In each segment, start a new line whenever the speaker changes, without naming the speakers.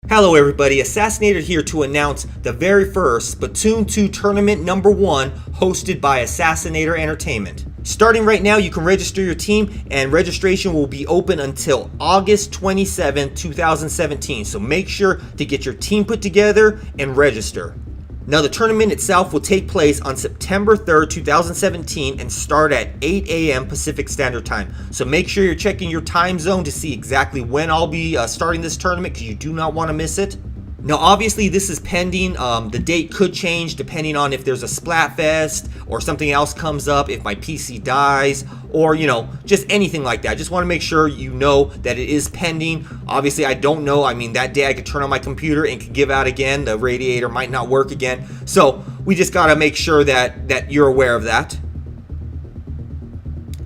Hello everybody, Assassinator here to announce the very first Splatoon 2 Tournament number 1 hosted by Assassinator Entertainment. Starting right now, you can register your team and registration will be open until August 27, 2017. So make sure to get your team put together and register. Now the tournament itself will take place on September 3rd, 2017 and start at 8 a.m. Pacific Standard Time. So make sure you're checking your time zone to see exactly when I'll be starting this tournament because you do not want to miss it. Now obviously this is pending, the date could change depending on if there's a Splatfest or something else comes up, if my PC dies, or just anything like that. I just want to make sure you know that it is pending. Obviously I don't know, that day I could turn on my computer and could give out again, the radiator might not work again. So we just got to make sure that you're aware of that.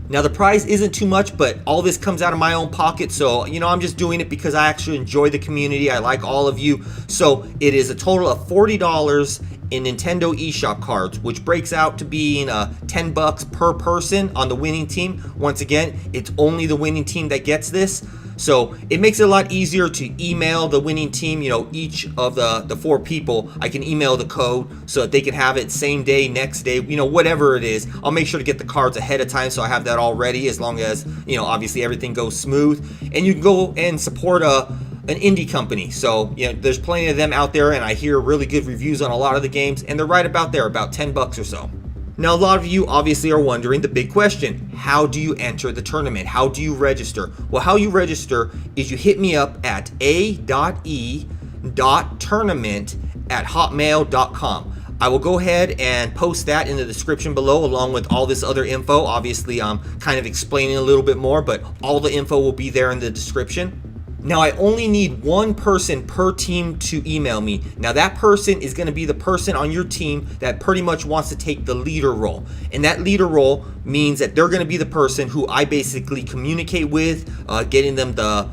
Now the prize isn't too much, but all this comes out of my own pocket, so I'm just doing it because I actually enjoy the community. I like all of you. So it is a total of $40 in Nintendo eShop cards, which breaks out to being $10 per person on the winning team. Once again, it's only the winning team that gets this. So it makes it a lot easier to email the winning team, each of the 4 people, I can email the code so that they can have it same day, next day, whatever it is. I'll make sure to get the cards ahead of time so I have that all ready as long as, obviously everything goes smooth. And you can go and support an indie company. So, there's plenty of them out there and I hear really good reviews on a lot of the games and they're right about there, about $10 or so. Now, a lot of you obviously are wondering the big question, how do you enter the tournament? How do you register? Well, how you register is you hit me up at a.e.tournament@hotmail.com. I will go ahead and post that in the description below along with all this other info. Obviously, I'm kind of explaining a little bit more, but all the info will be there in the description. Now, I only need one person per team to email me. Now, that person is going to be the person on your team that pretty much wants to take the leader role. And that leader role means that they're going to be the person who I basically communicate with, getting them the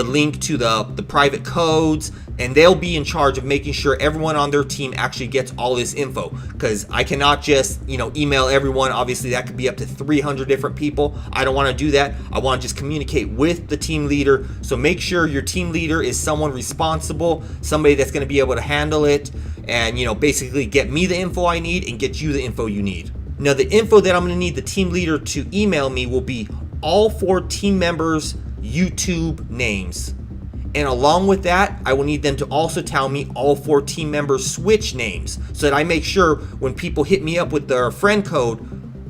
link to the private codes, and they'll be in charge of making sure everyone on their team actually gets all this info, because I cannot just email everyone. Obviously that could be up to 300 different people. I don't want to do that. I want to just communicate with the team leader. So make sure your team leader is someone responsible, somebody that's going to be able to handle it and basically get me the info I need and get you the info you need. Now the info that I'm going to need the team leader to email me will be all 4 team members' YouTube names. And along with that, I will need them to also tell me all 4 team members' Switch names so that I make sure when people hit me up with their friend code,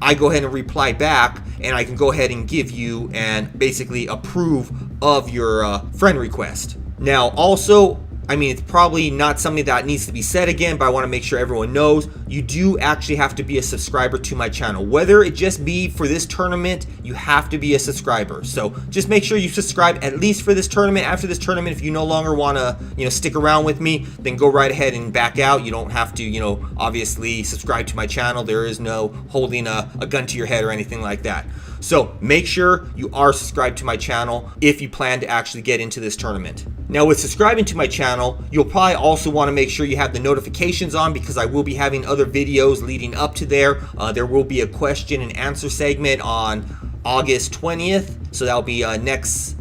I go ahead and reply back and I can go ahead and give you and basically approve of your friend request. Now also, it's probably not something that needs to be said again, but I want to make sure everyone knows you do actually have to be a subscriber to my channel. Whether it just be for this tournament, you have to be a subscriber. So just make sure you subscribe at least for this tournament. After this tournament, if you no longer want to, stick around with me, then go right ahead and back out. You don't have to, obviously subscribe to my channel. There is no holding a gun to your head or anything like that. So make sure you are subscribed to my channel if you plan to actually get into this tournament. Now with subscribing to my channel, you'll probably also want to make sure you have the notifications on because I will be having other videos leading up to there. There will be a question and answer segment on August 20th. So that'll be next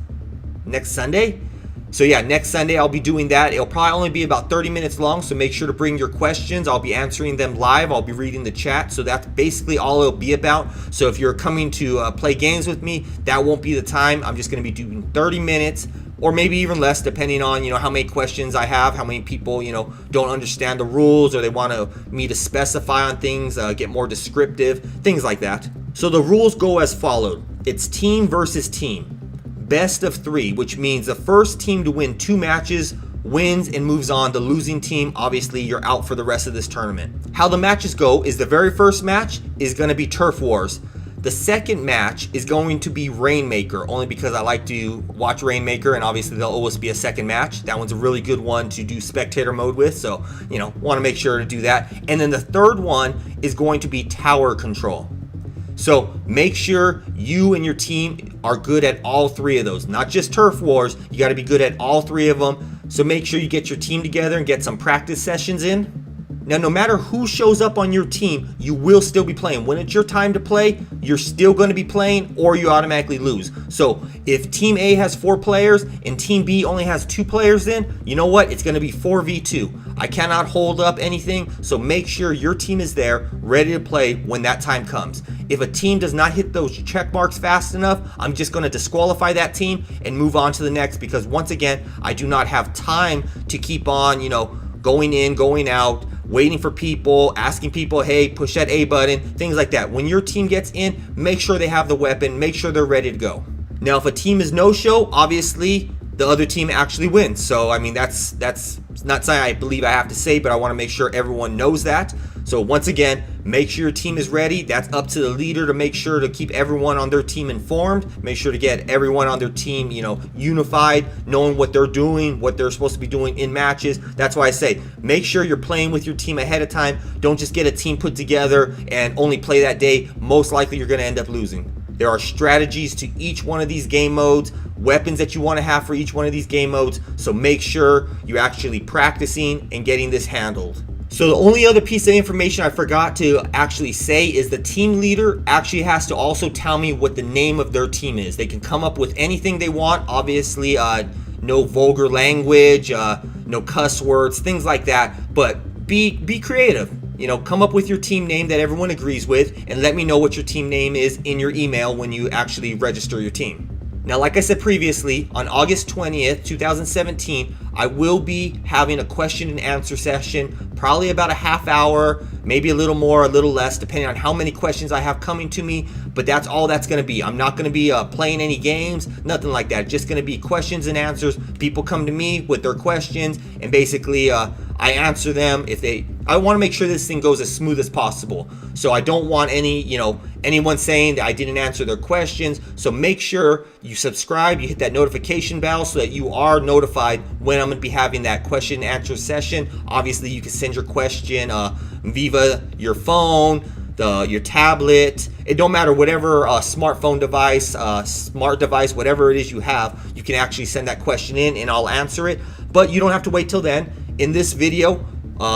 Sunday. So yeah, next Sunday I'll be doing that. It'll probably only be about 30 minutes long, so make sure to bring your questions. I'll be answering them live. I'll be reading the chat. So that's basically all it'll be about. So if you're coming to play games with me, that won't be the time. I'm just going to be doing 30 minutes or maybe even less depending on, how many questions I have, how many people, don't understand the rules or they want me to specify on things, get more descriptive, things like that. So the rules go as followed. It's team versus team. Best of 3, which means the first team to win 2 matches wins and moves on. The losing team, obviously, you're out for the rest of this tournament. How the matches go is the very first match is going to be Turf Wars. The second match is going to be Rainmaker, only because I like to watch Rainmaker, and obviously there'll always be a second match. That one's a really good one to do spectator mode with, so, want to make sure to do that. And then the third one is going to be Tower Control. So make sure you and your team are good at all 3 of those, not just Turf Wars. You got to be good at all 3 of them. So make sure you get your team together and get some practice sessions in. Now, no matter who shows up on your team, you will still be playing. When it's your time to play, you're still going to be playing, or you automatically lose. So if Team A has 4 players and Team B only has 2 players, then you know what? It's going to be 4v2. I cannot hold up anything, so make sure your team is there, ready to play when that time comes. If a team does not hit those check marks fast enough, I'm just going to disqualify that team and move on to the next, because once again, I do not have time to keep on, going in, going out, waiting for people, asking people, hey, push that A button, things like that. When your team gets in, make sure they have the weapon, make sure they're ready to go. Now, if a team is no-show, obviously the other team actually wins. So, I mean, that's not something I believe I have to say, but I want to make sure everyone knows that. So once again, make sure your team is ready. That's up to the leader to make sure to keep everyone on their team informed. Make sure to get everyone on their team, unified, knowing what they're doing, what they're supposed to be doing in matches. That's why I say, make sure you're playing with your team ahead of time. Don't just get a team put together and only play that day. Most likely you're going to end up losing. There are strategies to each one of these game modes, weapons that you want to have for each one of these game modes. So make sure you're actually practicing and getting this handled. So the only other piece of information I forgot to actually say is the team leader actually has to also tell me what the name of their team is. They can come up with anything they want. Obviously, no vulgar language, no cuss words, things like that. But be creative. Come up with your team name that everyone agrees with, and let me know what your team name is in your email when you actually register your team. Now, like I said previously, on August 20th, 2017, I will be having a question and answer session, probably about a half hour, maybe a little more, a little less, depending on how many questions I have coming to me, but that's all that's going to be. I'm not going to be playing any games, nothing like that. Just going to be questions and answers. People come to me with their questions, and basically I answer them. I want to make sure this thing goes as smooth as possible. So I don't want anyone saying that I didn't answer their questions. So make sure you subscribe, you hit that notification bell so that you are notified when I'm going to be having that question and answer session. Obviously, you can send your question via your phone, your tablet. It don't matter, whatever smartphone device, smart device, whatever it is you have, you can actually send that question in and I'll answer it. But you don't have to wait till then. In this video,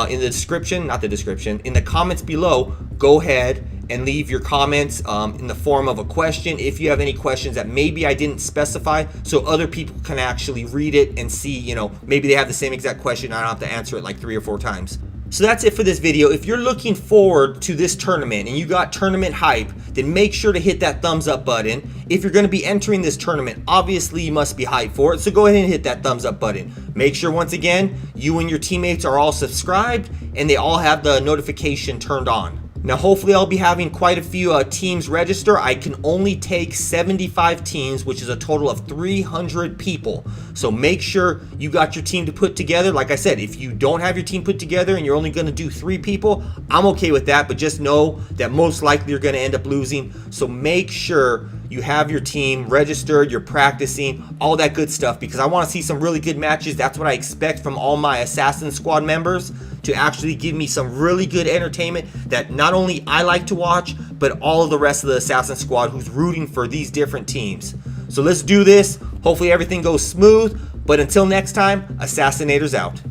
in the description, not the description, in the comments below, go ahead and leave your comments in the form of a question if you have any questions that maybe I didn't specify, so other people can actually read it and see, maybe they have the same exact question. I don't have to answer it like 3 or 4 times. So that's it for this video. If you're looking forward to this tournament and you got tournament hype, then make sure to hit that thumbs up button. If you're going to be entering this tournament, obviously you must be hyped for it, so go ahead and hit that thumbs up button. Make sure, once again, you and your teammates are all subscribed and they all have the notification turned on. Now, hopefully I'll be having quite a few teams register. I can only take 75 teams, which is a total of 300 people. So make sure you got your team to put together. Like I said, if you don't have your team put together and you're only going to do 3 people, I'm okay with that. But just know that most likely you're going to end up losing. So make sure you have your team registered, you're practicing, all that good stuff, because I want to see some really good matches. That's what I expect from all my Assassin Squad members, to actually give me some really good entertainment that not only I like to watch, but all of the rest of the Assassin Squad who's rooting for these different teams. So let's do this. Hopefully everything goes smooth. But until next time, Assassinator's out.